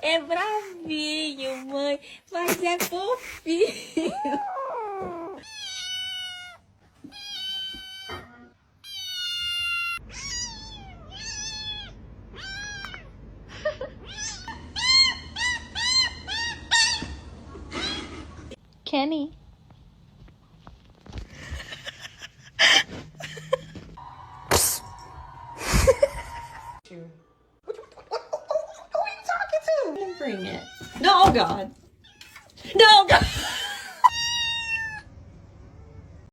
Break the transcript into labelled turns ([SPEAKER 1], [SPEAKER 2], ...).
[SPEAKER 1] É bravinho, mãe, mas é fofinho. Kenny. Who are you talking to? Bring it. No, God. No, God.